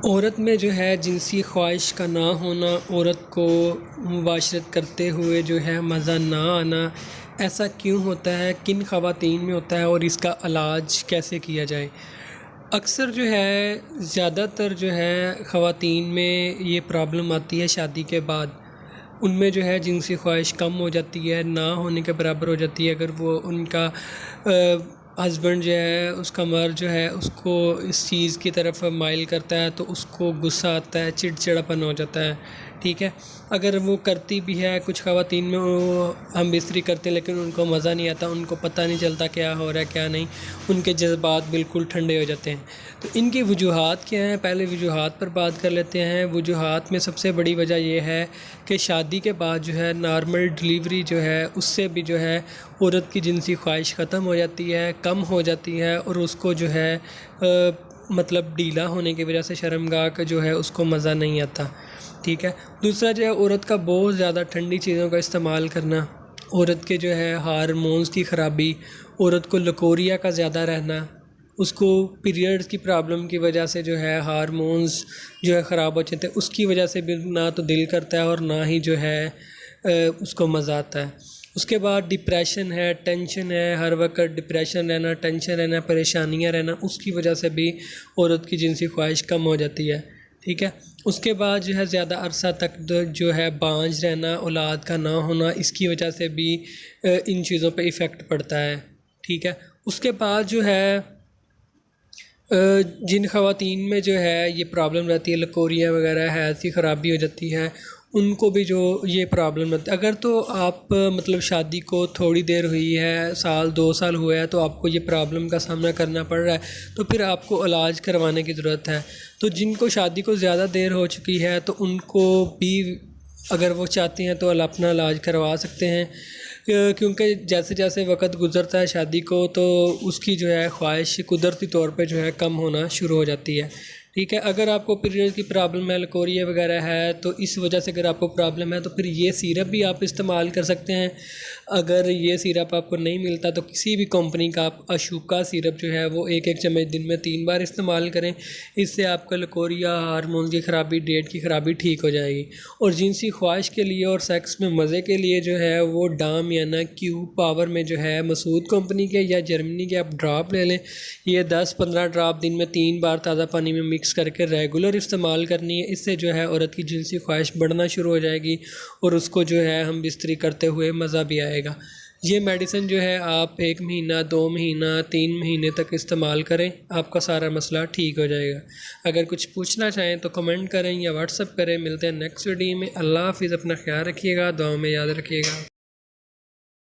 औरत में जो है जिनसी ख्वाहिश का ना होना, औरत को मुबाशरत करते हुए जो है मज़ा ना आना, ऐसा क्यों होता है, किन ख़वातीन में होता है और इसका इलाज कैसे किया जाए। अक्सर जो है ज़्यादातर जो है ख़वातीन में ये प्रॉब्लम आती है शादी के बाद। उनमें जो है जिनसी ख्वाहिश कम हो जाती है, ना होने के बराबर हो जाती है। अगर वो उनका हस्बैंड जो है, उसका मर्द जो है उसको इस चीज़ की तरफ माइल करता है तो उसको गुस्सा आता है, चिड़चिड़ापन हो जाता है। ठीक है, अगर वो करती भी है, कुछ ख़वातीन में वो हम बिस्तरी करते हैं लेकिन उनको मज़ा नहीं आता, उनको पता नहीं चलता क्या हो रहा है क्या नहीं, उनके जज्बात बिल्कुल ठंडे हो जाते हैं। तो इनकी वजूहात क्या हैं, पहले वजूहात पर बात कर लेते हैं। वजूहात में सबसे बड़ी वजह यह है कि शादी के बाद जो है नॉर्मल डिलीवरी जो है उससे भी जो है औरत की जिनसी ख्वाहिश ख़त्म हो जाती है, कम हो जाती है और उसको जो है मतलब ढीला होने की वजह से शर्मगाह का जो है उसको मज़ा नहीं आता। ठीक है, दूसरा जो है औरत का बहुत ज़्यादा ठंडी चीज़ों का इस्तेमाल करना, औरत के जो है हार्मोन्स की ख़राबी, औरत को लकोरिया का ज़्यादा रहना, उसको पीरियड्स की प्रॉब्लम की वजह से जो है हार्मोन्स जो है ख़राब हो जाते हैं, उसकी वजह से भी ना तो दिल करता है और ना ही जो है उसको मज़ा आता है। उसके बाद डिप्रेशन है, टेंशन है, हर वक्त डिप्रेशन रहना, टेंशन रहना, परेशानियां रहना, उसकी वजह से भी औरत की जिनसी ख्वाहिश कम हो जाती है। ठीक है, उसके बाद जो है ज़्यादा अरसा तक जो है बांझ रहना, औलाद का ना होना, इसकी वजह से भी इन चीज़ों पे इफ़ेक्ट पड़ता है। ठीक है, उसके बाद जो है जिन ख़वातीन में जो है ये प्रॉब्लम रहती है, लकोरियाँ वगैरह है, ऐसी ख़राबी हो जाती है, उनको भी जो ये प्रॉब्लम रहती है। अगर तो आप मतलब शादी को थोड़ी देर हुई है, साल 2 साल हुआ है, तो आपको ये प्रॉब्लम का सामना करना पड़ रहा है, तो फिर आपको इलाज करवाने की ज़रूरत है। तो जिनको शादी को ज़्यादा देर हो चुकी है तो उनको भी अगर वो चाहते हैं तो अपना इलाज करवा सकते हैं, क्योंकि जैसे जैसे वक्त गुज़रता है शादी को तो उसकी जो है ख्वाहिश कुदरती तौर पे जो है कम होना शुरू हो जाती है। ठीक है, अगर आपको पीरियड की प्रॉब्लम है, लकोरिया वगैरह है, तो इस वजह से अगर आपको प्रॉब्लम है तो फिर ये सिरप भी आप इस्तेमाल कर सकते हैं। अगर ये सिरप आपको नहीं मिलता तो किसी भी कंपनी का आप अशूका सिरप जो है वो 1-1 चम्मच दिन में 3 बार इस्तेमाल करें। इससे आपका लकोरिया, हार्मोन की ख़राबी, डेट की ख़राबी ठीक हो जाएगी। और जिनसी ख्वाहिश के लिए और सेक्स में मज़े के लिए जो है वो डाम या ना क्यू पावर में जो है मसूद कंपनी के या जर्मनी के आप ड्रॉप ले लें। ये 10-15 ड्रॉप दिन में 3 बार ताज़ा पानी में मिक्स करके रेगुलर इस्तेमाल करनी है। इससे जो है औरत की जिनसी ख्वाहिश बढ़ना शुरू हो जाएगी और उसको जो है हम बिस्तरी करते हुए मज़ा भी आएगा। ये मेडिसिन जो है आप 1 महीना, 2 महीना, 3 महीने तक इस्तेमाल करें, आपका सारा मसला ठीक हो जाएगा। अगर कुछ पूछना चाहें तो कमेंट करें या व्हाट्सअप करें। मिलते हैं नेक्स्ट वीडियो में। अल्लाह हाफ़िज़, अपना ख्याल रखिएगा, दुआ में याद रखिएगा।